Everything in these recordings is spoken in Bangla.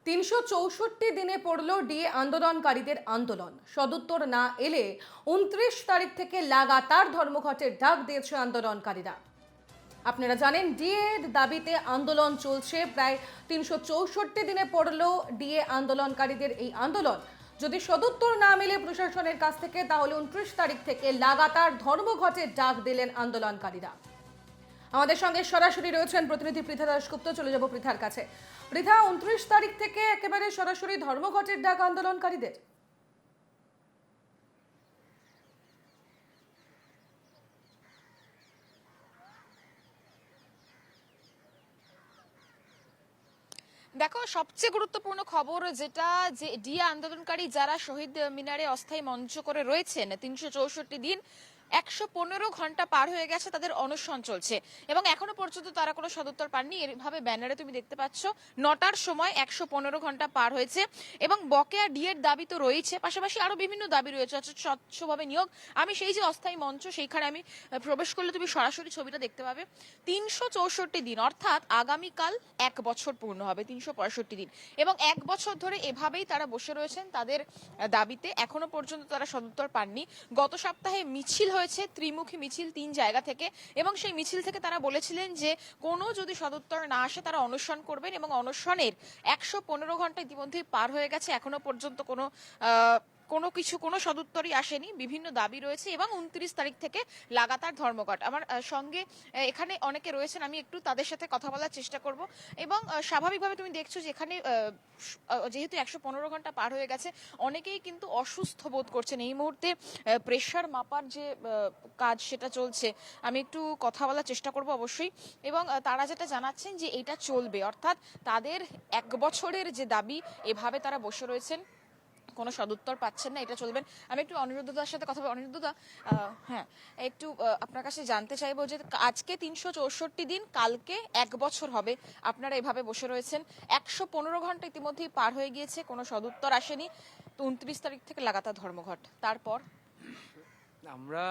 364 দিনে পড়ল ডিএ আন্দোলনকারীদের আন্দোলন। সদুত্তর না এলে 29 তারিখ থেকে লাগাতার ধর্মঘটের ডাক দিয়েছে আন্দোলনকারীরা। আপনারা জানেন, ডিএ এর দাবিতে আন্দোলন চলছে। প্রায় 364 দিনে পড়ল ডিএ আন্দোলনকারীদের এই আন্দোলন। যদি সদুত্তর না মেলে প্রশাসনের কাছ থেকে, তাহলে 29 তারিখ থেকে লাগাতার ধর্মঘটের ডাক দিলেন আন্দোলনকারীরা। আমাদের সঙ্গে সরাসরি রয়েছেন প্রতিনিধি পৃথা দাশগুপ্ত। চলে যাব পৃথার কাছে। পৃথা, 29 তারিখ থেকে একেবারে সরাসরি ধর্মঘটের ডাক আন্দোলনকারীদের। দেখো, সবচেয়ে গুরুত্বপূর্ণ খবর যেটা, যে ডিএ আন্দোলনকারী যারা শহীদ মিনারে অস্থায়ী মঞ্চ করে রয়েছেন 364 দিন, 115 ঘন্টা পার হয়ে গেছে তাদের অনশন চলছে এবং এখনো পর্যন্ত তারা কোনো সদুত্তর পাননি। এভাবে ব্যানারে তুমি দেখতে পাচ্ছ 9টার সময় 115 ঘন্টা পার হয়েছে এবং বকেয়া ডিএর দাবি তো রয়েছে, পাশাপাশি আরো বিভিন্ন দাবি রয়েছে। স্বচ্ছভাবে নিয়োগ। আমি সেই যে অস্থায়ী মঞ্চ, সেইখানে আমি প্রবেশ করলে তুমি সরাসরি ছবিটা দেখতে পাবে। 364 দিন, অর্থাৎ আগামীকাল 1 বছর পূর্ণ হবে, 365 দিন, এবং 1 বছর ধরে এভাবেই তারা বসে রয়েছেন তাদের দাবিতে। এখনো পর্যন্ত তারা সদুত্তর পাননি। গত সপ্তাহে মিছিল হয়েছে, ত্রিমুখী মিছিল 3 জায়গা থেকে, এবং সেই মিছিল থেকে তারা বলেছিলেন যে কোনো যদি সদুত্তর না আসে তারা অনশন করবেন, এবং অনশনের 115 ঘন্টা ইতিমধ্যেই পার হয়ে গেছে। এখনো পর্যন্ত কোনো সদুত্তরই আসেনি। বিভিন্ন দাবি রয়েছে এবং 29 তারিখ থেকে লাগাতার ধর্মঘট। আমার সঙ্গে এখানে অনেকে রয়েছেন, আমি একটু তাদের সাথে কথা বলার চেষ্টা করব। এবং স্বাভাবিকভাবে তুমি দেখছো যে এখানে যেহেতু 115 ঘন্টা পার হয়ে গেছে, অনেকেই কিন্তু অসুস্থ বোধ করছেন এই মুহূর্তে। প্রেশার মাপার যে কাজ সেটা চলছে, আমি একটু কথা বলার চেষ্টা করব অবশ্যই। এবং তারা যেটা জানাচ্ছেন যে এটা চলবে, অর্থাৎ তাদের 1 বছরের যে দাবি, এভাবে তারা বসে রয়েছেন, কোনো সদুত্তর পাচ্ছেন না, এটা চলবেন। আমি একটু অনিরুদ্ধদার সাথে কথা বলবো। অনিরুদ্ধদা, হ্যাঁ, একটু আপনার কাছে জানতে চাইবো যে আজকে 364 দিন, কালকে 1 বছর হবে আপনারা এভাবে বসে রয়েছেন। 115 ঘন্টা ইতিমধ্যেই পার হয়ে গিয়েছে, কোনো সদুত্তর আসেনি। তো 29 তারিখ থেকে লাগাতার ধর্মঘট। তারপর আমরা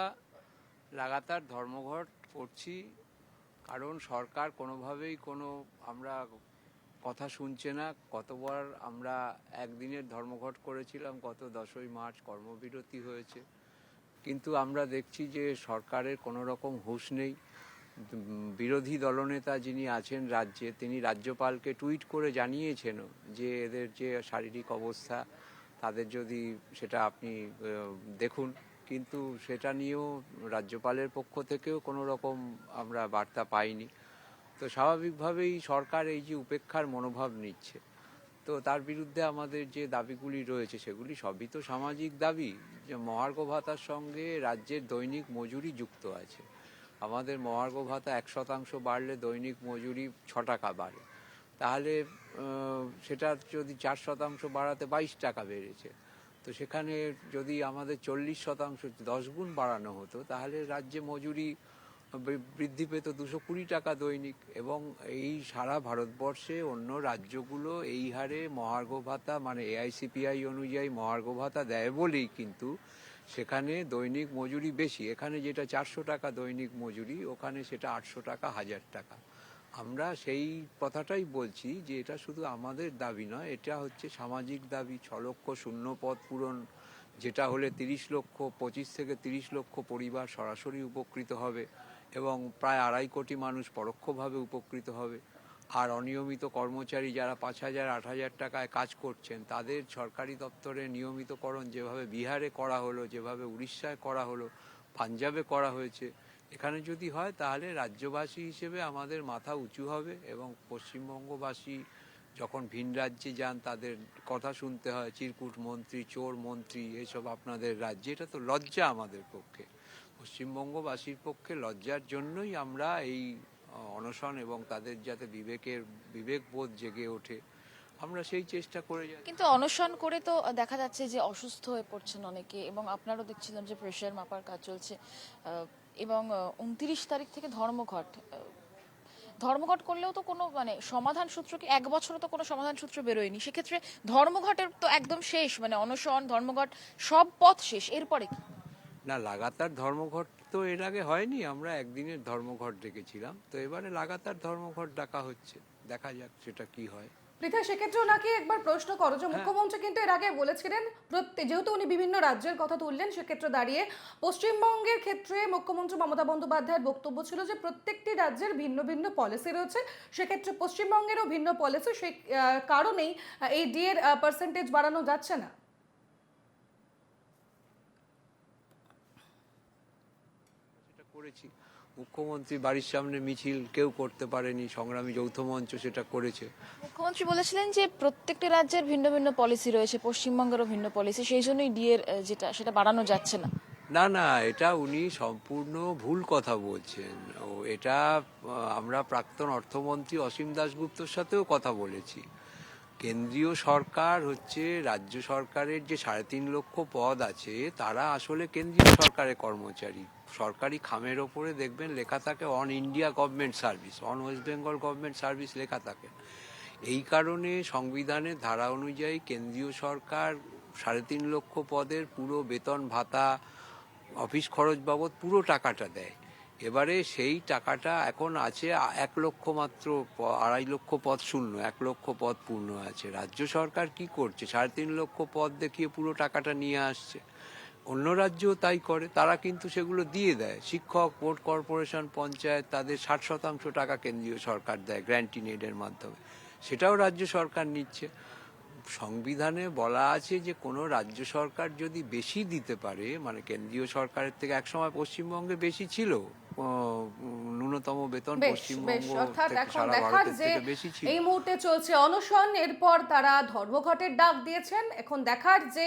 লাগাতার ধর্মঘট করছি, কারণ সরকার কোনোভাবেই আমরা কথা শুনছে না। কতবার আমরা একদিনের ধর্মঘট করেছিলাম, গত 10ই মার্চ কর্মবিরতি হয়েছে, কিন্তু আমরা দেখছি যে সরকারের কোনো রকম হুঁশ নেই। বিরোধী দলনেতা যিনি আছেন রাজ্যে, তিনি রাজ্যপালকে টুইট করে জানিয়েছেন যে এদের যে শারীরিক অবস্থা, তাদের যদি সেটা আপনি দেখুন, কিন্তু সেটা নিয়েও রাজ্যপালের পক্ষ থেকেও কোনো রকম আমরা বার্তা পাইনি। তো স্বাভাবিকভাবেই সরকার এই যে উপেক্ষার মনোভাব নিচ্ছে, তো তার বিরুদ্ধে আমাদের যে দাবিগুলি রয়েছে সেগুলি সবই তো সামাজিক দাবি। যে মহার্ঘ ভাতার সঙ্গে রাজ্যের দৈনিক মজুরি যুক্ত আছে। আমাদের মহার্ঘ ভাতা 1% বাড়লে দৈনিক মজুরি 6 টাকা বাড়ে, তাহলে সেটা যদি 4% বাড়াতে 22 টাকা বেড়েছে। তো সেখানে যদি আমাদের 40%, 10 গুণ বাড়ানো হতো, তাহলে রাজ্যে মজুরি বৃদ্ধি পেত 220 টাকা দৈনিক। এবং এই সারা ভারতবর্ষে অন্য রাজ্যগুলো এই হারে মহার্ঘ ভাতা, মানে এআইসিপিআই অনুযায়ী মহার্ঘ ভাতা দেয় বলেই কিন্তু সেখানে দৈনিক মজুরি বেশি। এখানে যেটা 400 টাকা দৈনিক মজুরি, ওখানে সেটা 800 টাকা, 1000 টাকা। আমরা সেই কথাটাই বলছি যে এটা শুধু আমাদের দাবি নয়, এটা হচ্ছে সামাজিক দাবি। 6 লক্ষ শূন্য পদ পূরণ, যেটা হলে 30 লক্ষ, 25 থেকে 30 লক্ষ পরিবার সরাসরি উপকৃত হবে এবং প্রায় 2.5 কোটি মানুষ পরোক্ষভাবে উপকৃত হবে। আর অনিয়মিত কর্মচারী যারা 5,000, 8,000 টাকায় কাজ করছেন, তাদের সরকারি দপ্তরে নিয়মিতকরণ যেভাবে বিহারে করা হলো, যেভাবে উড়িষ্যায় করা হলো, পাঞ্জাবে করা হয়েছে, এখানে যদি হয় তাহলে রাজ্যবাসী হিসেবে আমাদের মাথা উঁচু হবে। এবং পশ্চিমবঙ্গবাসী যখন ভিন রাজ্যে যান, তাদের কথা শুনতে হয়, চিরকুট মন্ত্রী, চোর মন্ত্রী, এসব আপনাদের রাজ্যে। এটা তো লজ্জা আমাদের পক্ষে, পশ্চিমবঙ্গবাসীর পক্ষে লজ্জার জন্যই আমরা এই অনশন, এবং তাদের যাতে বিবেকবোধ জেগে ওঠে, আমরা সেই চেষ্টা করে যাই। কিন্তু অনশন করে তো দেখা যাচ্ছে যে অসুস্থ হয়ে পড়ছেন অনেকে, এবং আপনারও দেখছিলাম যে প্রেশার মাপার কাজ চলছে। এবং 29 তারিখ থেকে ধর্মঘট। ধর্মঘট করলেও তো কোনো মানে সমাধান সূত্র কি, 1 বছরে তো কোনো সমাধান সূত্র বেরোয়নি, সেক্ষেত্রে ধর্মঘটের তো একদম শেষ, মানে অনশন, ধর্মঘট, সব পথ শেষ, এরপরে কি? না, লাগাতার ধর্মঘট তো এর আগে হয়নি। আমরা একদিনের ধর্মঘট ডেকেছিলাম, তো এবারে লাগাতার ধর্মঘট ডাকা হচ্ছে। দেখা যাক সেটা কি হয়। পৃথা, সেক্ষেত্রে ওনাকে একবার প্রশ্ন করো যে মুখ্যমন্ত্রী কিন্তু এর আগে বলেছিলেন যেহেতু উনি বিভিন্ন রাজ্যের কথা তুললেন, সেক্ষেত্রে দাঁড়িয়ে পশ্চিমবঙ্গের ক্ষেত্রে মুখ্যমন্ত্রী মমতা বন্দ্যোপাধ্যায়ের বক্তব্য ছিল যে প্রত্যেকটি রাজ্যের ভিন্ন ভিন্ন পলিসি রয়েছে, সেক্ষেত্রে পশ্চিমবঙ্গেরও ভিন্ন পলিসি, সেই কারণেই এই ডিএর পার্সেন্টেজ বাড়ানো যাচ্ছে না। সেটা করেছি, মুখ্যমন্ত্রী বাড়ির সামনে মিছিল কেউ করতে পারেনি, সংগ্রামী যৌথ মঞ্চ সেটা করেছে। মুখ্যমন্ত্রী বলেছিলেন যে প্রত্যেকটি রাজ্যের ভিন্ন ভিন্ন পলিসি রয়েছে, পশ্চিমবঙ্গেরও ভিন্ন পলিসি, সেই জন্যই ডিএর সেটা বাড়ানো যাচ্ছে না। না না, এটা উনি সম্পূর্ণ ভুল কথা বলছেন। এটা আমরা প্রাক্তন অর্থমন্ত্রী অসীম দাশগুপ্তর সাথেও কথা বলেছি। কেন্দ্রীয় সরকার হচ্ছে রাজ্য সরকারের যে 3.5 লক্ষ পদ আছে, তারা আসলে কেন্দ্রীয় সরকারের কর্মচারী। সরকারি খামের ওপরে দেখবেন লেখা থাকে on India government service, on West Bengal government service লেখা থাকে। এই কারণে সংবিধানের ধারা অনুযায়ী কেন্দ্রীয় সরকার 3.5 লক্ষ পদের পুরো বেতন ভাতা, অফিস খরচ বাবদ পুরো টাকাটা দেয়। এবারে সেই টাকাটা এখন আছে 1 লক্ষ মাত্র, 2.5 লক্ষ পদ শূন্য, 1 লক্ষ পদ পূর্ণ আছে। রাজ্য সরকার কি করছে, 3.5 লক্ষ পদ দেখিয়ে পুরো টাকাটা নিয়ে আসছে। অন্য রাজ্যও তাই করে, তারা কিন্তু সেগুলো দিয়ে দেয়। শিক্ষক, পোর্ট কর্পোরেশন, পঞ্চায়েত, তাদের 60% টাকা কেন্দ্রীয় সরকার দেয় গ্র্যান্ট ইন এডের মাধ্যমে, সেটাও রাজ্য সরকার নিচ্ছে। সংবিধানে বলা আছে যে কোনো রাজ্য সরকার যদি বেশি দিতে পারে, মানে কেন্দ্রীয় সরকারের থেকে, একসময় পশ্চিমবঙ্গে বেশি ছিল, ন্যূনতম বেতন পশ্চিমবঙ্গ অর্থাৎ থেকে এখন সারা দেখার ভারতের যে থেকে বেশি ছিল। এই মুহূর্তে চলছে অনশন, এরপর তারা ধর্মঘটের ডাক দিয়েছেন। এখন দেখার যে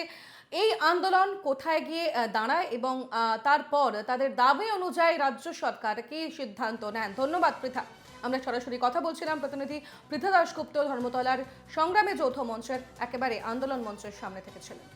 এই আন্দোলন কোথায় গিয়ে দাঁড়ায় এবং তারপর তাদের দাবি অনুযায়ী রাজ্য সরকার কি সিদ্ধান্ত নেন। ধন্যবাদ পৃথা। আমরা সরাসরি কথা বলছিলাম প্রতিনিধি পৃথা দাশগুপ্ত, ধর্মতলার সংগ্রামী যৌথ মঞ্চের একেবারে আন্দোলন মঞ্চের সামনে থেকে ছিলেন।